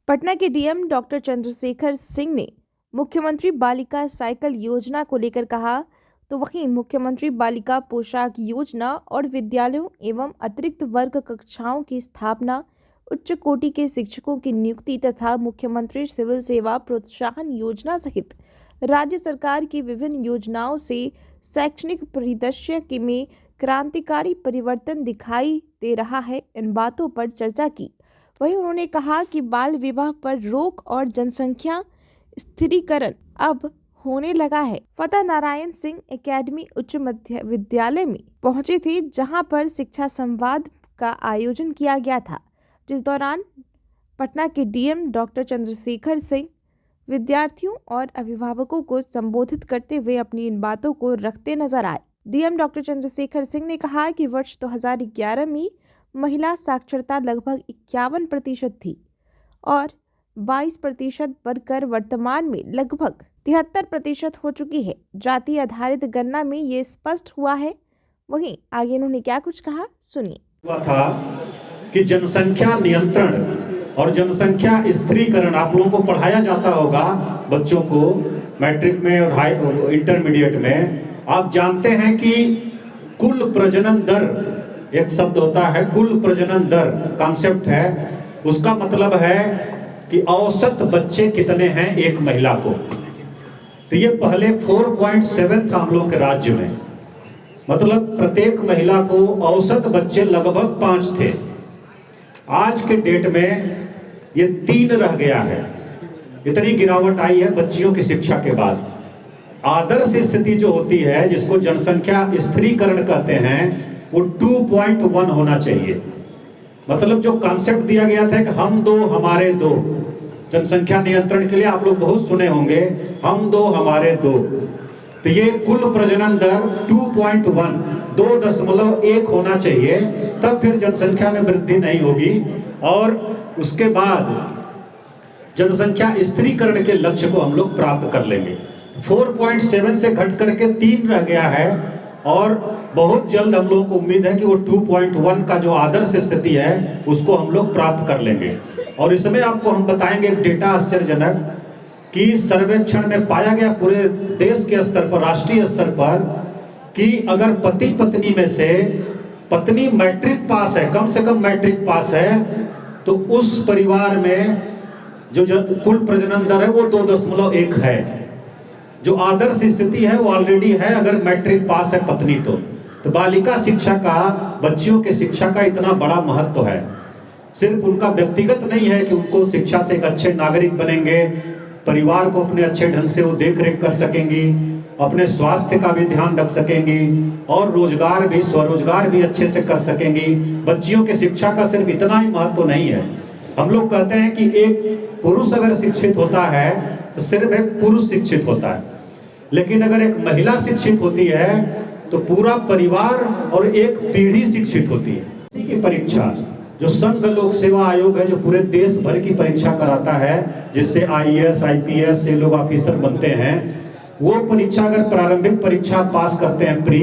पटना के DM doctor Chandrashekhar Singh ने मुख्यमंत्री बालिका साइकिल योजना को लेकर कहा, तो वहीं मुख्यमंत्री बालिका पोशाक योजना और विद्यालयों एवं अतिरिक्त वर्ग कक्षाओं की स्थापना, उच्च कोटि के शिक्षकों की नियुक्ति तथा मुख्यमंत्री सिविल सेवा प्रोत्साहन योजना सहित राज्य सरकार की विभिन्न योजनाओं से शैक्षणिक परिदृश्य में क्रांतिकारी परिवर्तन दिखाई दे रहा है। इन बातों पर चर्चा की। वहीं उन्होंने कहा कि बाल विवाह पर रोक और जनसंख्या स्थिरीकरण अब होने लगा है। फतेह नारायण सिंह एकेडमी उच्च मध्य विद्यालय में पहुंचे थे, जहां पर शिक्षा संवाद का आयोजन किया गया था, जिस दौरान पटना के डीएम डॉक्टर चंद्रशेखर सिंह विद्यार्थियों और अभिभावकों को संबोधित करते हुए अपनी इन बातों को रखते नजर आए। डीएम डॉक्टर चंद्रशेखर सिंह ने कहा कि वर्ष 2011 में महिला साक्षरता लगभग 51% थी और 22% बढ़कर वर्तमान में लगभग 73% हो चुकी है। जाति आधारित गणना में ये स्पष्ट हुआ है। वहीं आगे उन्होंने क्या कुछ कहा, सुनिए। हुआ था कि जनसंख्या नियंत्रण और जनसंख्या स्थिरीकरण आप लोगों को पढ़ाया जाता होगा, बच्चों को मैट्रिक में और हाई इंटरमीडिएट में। आप जानते हैं कि कुल प्रजनन दर एक शब्द होता है, कुल प्रजनन दर कॉन्सेप्ट है। उसका मतलब है कि औसत बच्चे कितने हैं एक महिला को। तो ये पहले 4.7 था हम लोग के राज्य में, मतलब प्रत्येक महिला को औसत बच्चे लगभग 5 थे। आज के डेट में ये 3 रह गया है। इतनी गिरावट आई है बच्चियों की शिक्षा के बाद। आदर्श स्थिति जो होती है, जिसको जनसंख्या स्थिरीकरण कहते हैं, वो 2.1 होना चाहिए। मतलब जो कॉन्सेप्ट दिया गया था कि हम दो हमारे दो, जनसंख्या नियंत्रण के लिए आप लोग बहुत सुने होंगे, हम दो हमारे दो। तो ये कुल प्रजनन दर 2.1 2.1 होना चाहिए, तब फिर जनसंख्या में वृद्धि नहीं होगी। और उसके बाद जनसंख्या स्थिरीकरण के लक्ष्य को हम लोग प्राप्त कर लेंगे। 4.7 से घट करके 3 रह गया है और बहुत जल्द हम लोगों को उम्मीद है कि वो 2.1 का जो आदर्श स्थिति है उसको हम लोग प्राप्त कर लेंगे। और इसमें आपको हम बताएंगे एक डेटा आश्चर्यजनक कि सर्वेक्षण में पाया गया पूरे देश के स्तर पर, राष्ट्रीय स्तर पर, कि अगर पति पत्नी में से पत्नी मैट्रिक पास है, कम से कम मैट्रिक पास है, तो उस परिवार में जो कुल प्रजनन दर है वो 2.1 है। जो आदर्श स्थिति है वो ऑलरेडी है अगर मैट्रिक पास है पत्नी तो बालिका शिक्षा का, बच्चियों के शिक्षा का इतना बड़ा महत्व है। सिर्फ उनका व्यक्तिगत नहीं है कि उनको शिक्षा से एक अच्छे नागरिक बनेंगे, परिवार को अपने अच्छे ढंग से वो देख रेख कर सकेंगी, अपने स्वास्थ्य का भी ध्यान रख सकेंगी और रोजगार भी, स्वरोजगार भी अच्छे से कर सकेंगी। बच्चियों की शिक्षा का सिर्फ इतना ही महत्व नहीं है। हम लोग कहते हैं कि एक पुरुष अगर शिक्षित होता है तो सिर्फ एक पुरुष शिक्षित होता है, लेकिन अगर एक महिला शिक्षित होती है तो पूरा परिवार और एक पीढ़ी शिक्षित होती है। इसी की परीक्षा जो संघ लोक सेवा आयोग है, जो पूरे देश भर की परीक्षा कराता है, जिससे आईएएस आईपीएस से लोग ऑफिसर बनते हैं, वो परीक्षा अगर प्रारंभिक परीक्षा पास करते हैं प्री,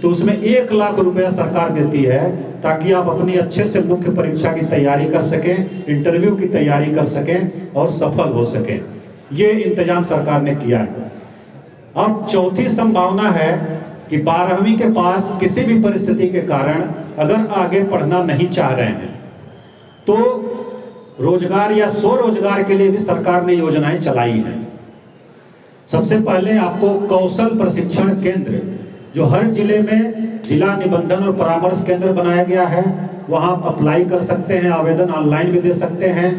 तो उसमें 1 लाख रुपया सरकार देती है ताकि आप अपनी अच्छे से मुख्य परीक्षा की तैयारी कर सकें, इंटरव्यू की तैयारी कर सकें और सफल हो सकें। ये इंतजाम सरकार ने किया है। अब चौथी संभावना है कि 12वीं के पास किसी भी परिस्थिति के कारण अगर आगे पढ़ना नहीं चाह रहे हैं तो रोजगार या स्वरोजगार के लिए भी सरकार ने योजनाएं चलाई हैं। सबसे पहले आपको कौशल प्रशिक्षण केंद्र, जो हर जिले में जिला निबंधन और परामर्श केंद्र बनाया गया है, वहां अप्लाई कर सकते हैं, आवेदन ऑनलाइन भी दे सकते हैं।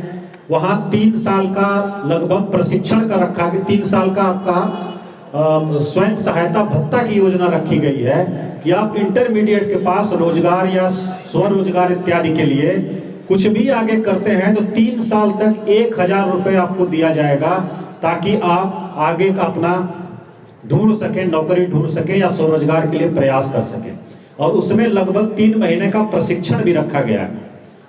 वहां 3 साल का लगभग प्रशिक्षण का रखा कि 3 साल का आपका स्वयं सहायता भत्ता की योजना रखी गई है कि आप इंटरमीडिएट के पास रोजगार या स्वरोजगार इत्यादि के लिए कुछ भी आगे करते हैं तो 3 साल तक 1000 रुपये आपको दिया जाएगा, ताकि आप आगे का अपना ढूंढ सकें, नौकरी ढूंढ सकें या स्वरोजगार के लिए प्रयास कर सकें। और उसमें लगभग 3 महीने का प्रशिक्षण भी रखा गया है।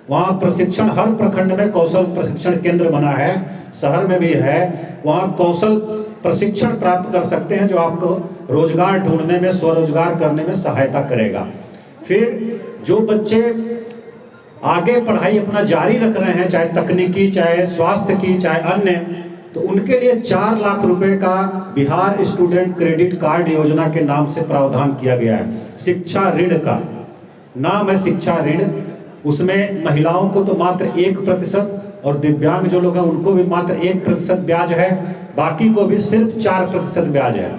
वहाँ प्रशिक्षण हर प्रखंड में कौशल प्रशिक्षण केंद्र बना है, शहर में भी है। वहाँ कौशल प्रशिक्षण प्राप्त कर सकते हैं जो आपको रोजगार ढूंढने में, स्वरोजगार करने में सहायता करेगा। फिर जो बच्चे आगे पढ़ाई अपना जारी रख रहे हैं, चाहे तकनीकी, चाहे स्वास्थ्य की, चाहे अन्य, तो उनके लिए 4 लाख रुपए का बिहार स्टूडेंट क्रेडिट कार्ड योजना के नाम से प्रावधान किया गया है। शिक्षा ऋण का नाम है शिक्षा ऋण। उसमें महिलाओं को तो मात्र 1% और दिव्यांग जो लोग हैं उनको भी मात्र 1% ब्याज है, बाकी को भी सिर्फ 4% ब्याज है।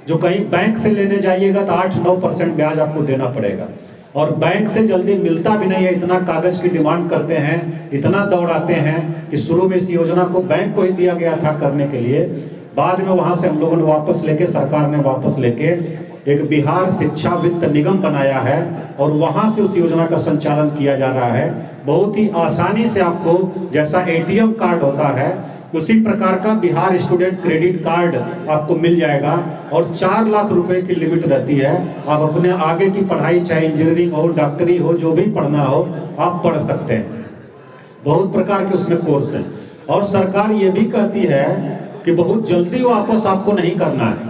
जो कहीं बैंक से लेने जाइएगा तो 8-9% ब्याज आपको देना पड़ेगा, और बैंक से जल्दी मिलता भी नहीं है। इतना कागज की डिमांड करते हैं, इतना दौड़ाते हैं कि शुरू में इस योजना को बैंक को ही दिया गया था करने के लिए, बाद में वहां से हम लोगों ने वापस लेके, सरकार ने वापस लेके एक बिहार शिक्षा वित्त निगम बनाया है और वहां से उस योजना का संचालन किया जा रहा है। बहुत ही आसानी से आपको जैसा ATM कार्ड होता है उसी प्रकार का बिहार स्टूडेंट क्रेडिट कार्ड आपको मिल जाएगा, और 4 लाख रुपए की लिमिट रहती है। आप अपने आगे की पढ़ाई, चाहे इंजीनियरिंग हो, डॉक्टरी हो, जो भी पढ़ना हो, आप पढ़ सकते हैं। बहुत प्रकार के उसमें कोर्स हैं, और सरकार ये भी कहती है कि बहुत जल्दी वापस आपको नहीं करना है,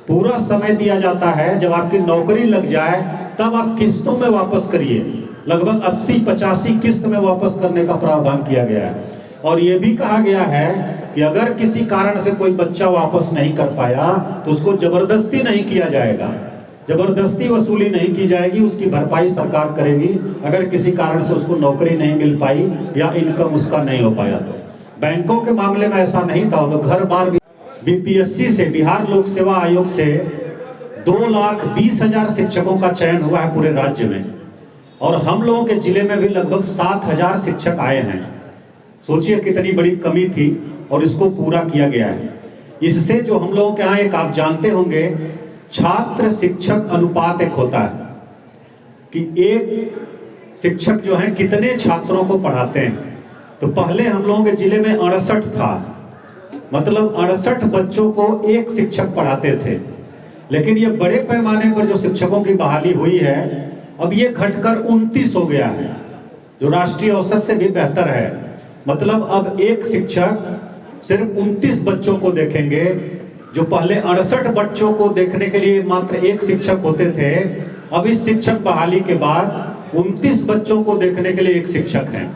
पूरा समय दिया जाता है। जब आपकी नौकरी लग जाए तब आप किस्तों में वापस करिए। लगभग 80-85 किस्त में वापस करने का प्रावधान किया गया है। और ये भी कहा गया है कि अगर किसी कारण से कोई बच्चा वापस नहीं कर पाया तो उसको जबरदस्ती नहीं किया जाएगा, जबरदस्ती वसूली नहीं की जाएगी, उसकी भरपाई सरकार करेगी अगर किसी कारण से उसको नौकरी नहीं मिल पाई या इनकम उसका नहीं हो पाया तो। बैंकों के मामले में ऐसा नहीं था, तो घर बार BPSC से, बिहार लोक सेवा आयोग से 2,20,000 शिक्षकों का चयन हुआ है पूरे राज्य में, और हम लोगों के जिले में भी लगभग 7,000 शिक्षक आए हैं। सोचिए कितनी बड़ी कमी थी, और इसको पूरा किया गया है। इससे जो हम लोगों के यहाँ एक आप जानते होंगे छात्र शिक्षक अनुपात एक होता है कि एक शिक्षक जो है कितने छात्रों को पढ़ाते हैं। तो पहले हम लोगों के जिले में 68 था, मतलब 68 बच्चों को एक शिक्षक पढ़ाते थे। लेकिन ये बड़े पैमाने पर जो शिक्षकों की बहाली हुई है, अब ये घटकर 29 हो गया है, जो राष्ट्रीय औसत से भी बेहतर है। मतलब अब एक शिक्षक सिर्फ 29 बच्चों को देखेंगे, जो पहले 68 बच्चों को देखने के लिए मात्र एक शिक्षक होते थे, अब इस शिक्षक बहाली के बाद 29 बच्चों को देखने के लिए एक शिक्षक हैं।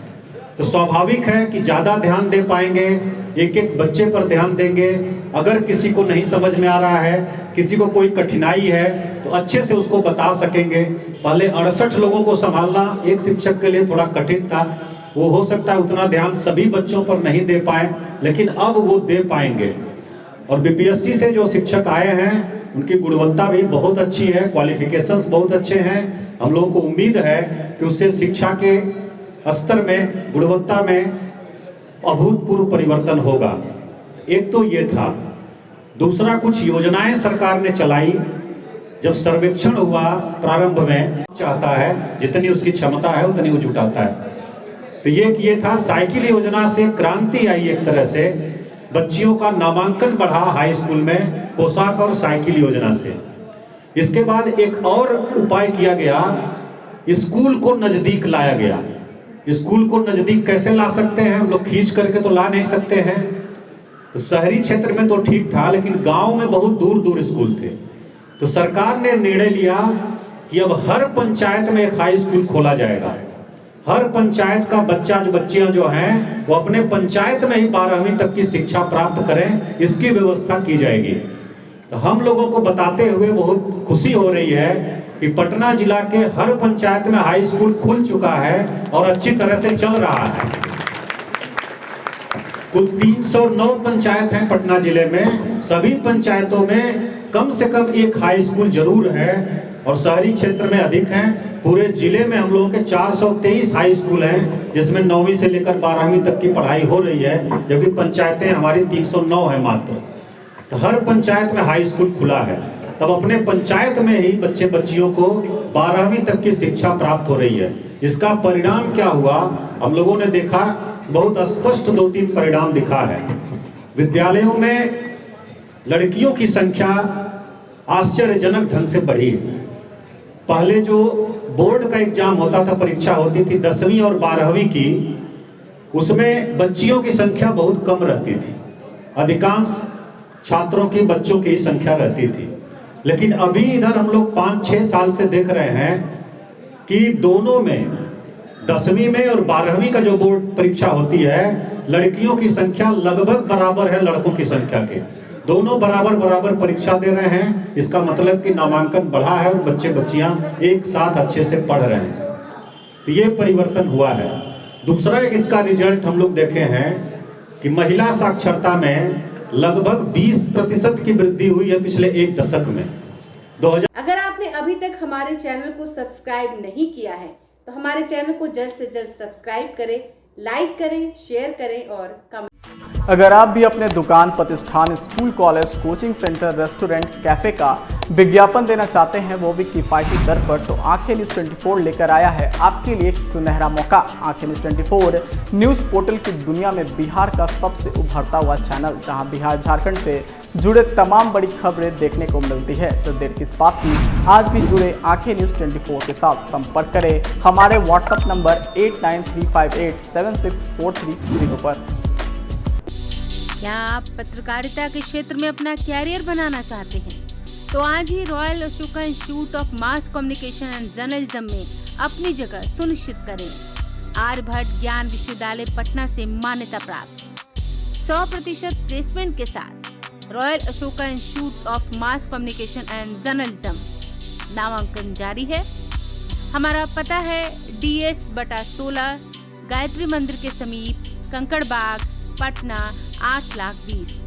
तो स्वाभाविक है कि ज़्यादा ध्यान दे पाएंगे, एक एक बच्चे पर ध्यान देंगे। अगर किसी को नहीं समझ में आ रहा है, किसी को कोई कठिनाई है, तो अच्छे से उसको बता सकेंगे। पहले 68 लोगों को संभालना एक शिक्षक के लिए थोड़ा कठिन था, वो हो सकता है उतना ध्यान सभी बच्चों पर नहीं दे पाए, लेकिन अब वो दे पाएंगे। और BPSC से जो शिक्षक आए हैं उनकी गुणवत्ता भी बहुत अच्छी है, क्वालिफिकेशंस बहुत अच्छे हैं। हम लोगों को उम्मीद है कि उससे शिक्षा के स्तर में, गुणवत्ता में अभूतपूर्व परिवर्तन होगा। एक तो ये था। दूसरा, कुछ योजनाएं सरकार ने चलाई। जब सर्वेक्षण हुआ प्रारंभ में, चाहता है जितनी उसकी क्षमता है उतनी वो जुटाता है। तो ये था, साइकिल योजना से क्रांति आई एक तरह से। बच्चियों का नामांकन बढ़ा हाई स्कूल में पोशाक और साइकिल योजना से। इसके बाद एक और उपाय किया गया, स्कूल को नजदीक लाया गया। स्कूल को नजदीक कैसे ला सकते हैं? हम लोग खींच करके तो ला नहीं सकते हैं। तो शहरी क्षेत्र में तो ठीक था, लेकिन गांव में बहुत दूर दूर स्कूल थे। तो सरकार ने निर्णय लिया कि अब हर पंचायत में एक हाई स्कूल खोला जाएगा। हर पंचायत का बच्चियां जो हैं वो अपने पंचायत में ही 12वीं तक की शिक्षा प्राप्त करें, इसकी व्यवस्था की जाएगी। तो हम लोगों को बताते हुए बहुत खुशी हो रही है कि पटना जिला के हर पंचायत में हाई स्कूल खुल चुका है और अच्छी तरह से चल रहा है। कुल 309 पंचायत हैं पटना जिले में। सभी पंचायतों में कम से कम एक हाई स्कूल जरूर है, और शहरी क्षेत्र में अधिक हैं। पूरे जिले में हम लोगों के 423 हाई स्कूल हैं, जिसमें 9वीं से लेकर 12वीं तक की पढ़ाई हो रही है, जबकि पंचायतें हमारी 309 है मात्र। तो हर पंचायत में हाई स्कूल खुला है। तब अपने पंचायत में ही बच्चे बच्चियों को 12वीं तक की शिक्षा प्राप्त हो रही है। इसका परिणाम क्या हुआ हम लोगों ने देखा, बहुत स्पष्ट 2-3 परिणाम दिखा है। विद्यालयों में लड़कियों की संख्या आश्चर्यजनक ढंग से बढ़ी है। पहले जो बोर्ड का एग्जाम होता था, परीक्षा होती थी 10वीं और 12वीं की, उसमें बच्चियों की संख्या बहुत कम रहती थी। अधिकांश छात्रों की बच्चों की संख्या रहती थी। लेकिन अभी इधर हम लोग 5-6 साल से देख रहे हैं कि दोनों में 10वीं में और 12वीं का जो बोर्ड परीक्षा होती है, लड़कियों की संख्या लगभग बराबर है लड़कों की संख्या के। दोनों बराबर परीक्षा दे रहे हैं। इसका मतलब कि नामांकन बढ़ा है और बच्चे बच्चियां एक साथ अच्छे से पढ़ रहे हैं। तो ये परिवर्तन हुआ है। दूसरा एक इसका रिजल्ट हम लोग देखे हैं कि महिला साक्षरता में लगभग 20% की वृद्धि हुई है पिछले एक दशक में। अगर आपने अभी तक हमारे चैनल को सब्सक्राइब नहीं किया है तो हमारे चैनल को जल्द से जल्द सब्सक्राइब करें, लाइक करें, शेयर करें और कमेंट। अगर आप भी अपने दुकान, प्रतिष्ठान, school, college, coaching centre, restaurant, cafe का विज्ञापन देना चाहते हैं, वो भी किफायती दर पर, तो आंखें न्यूज़ 24 लेकर आया है आपके लिए एक सुनहरा मौका। आंखें न्यूज़ 24 न्यूज़ पोर्टल की दुनिया में बिहार का सबसे उभरता हुआ चैनल, जहां बिहार झारखंड से जुड़े तमाम बड़ी खबरें देखने को मिलती है। तो देर किस बात की, आज भी जुड़े आंखें न्यूज़ 24 के साथ। संपर्क करें हमारे व्हाट्सएप नंबर 8935876430 पर। क्या आप पत्रकारिता के क्षेत्र में अपना कैरियर बनाना चाहते हैं? तो आज ही royal Ashoka institute of mass communication and journalism में अपनी जगह सुनिश्चित करें। आर्यभट्ट ज्ञान विश्वविद्यालय पटना से मान्यता प्राप्त 100% प्लेसमेंट के साथ royal Ashoka institute of mass communication and journalism नामांकन जारी है। हमारा पता है DS/16 गायत्री मंदिर के समीप, कंकड़ बाग, पटना 8,20,000।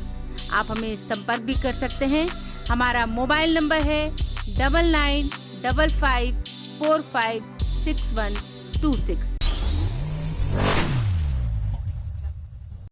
आप हमें संपर्क भी कर सकते हैं। हमारा मोबाइल नंबर है 9955456126।